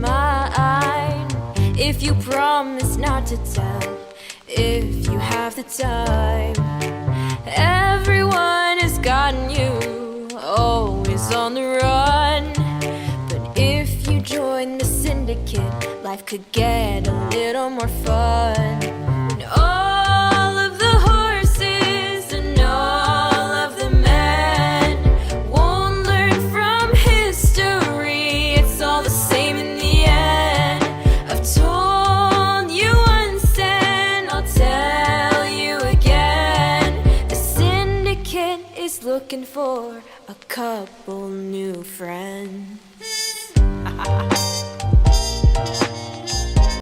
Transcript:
mine. If you promise not to tell, if you have the time. Everyone has gotten you, always on the run. But if you join the Syndicate, life could get a little more fun. And all of the horses and all of the men won't learn from history. It's all the same in the end. I've told you once and I'll tell you again. The Syndicate is looking for a couple new friends.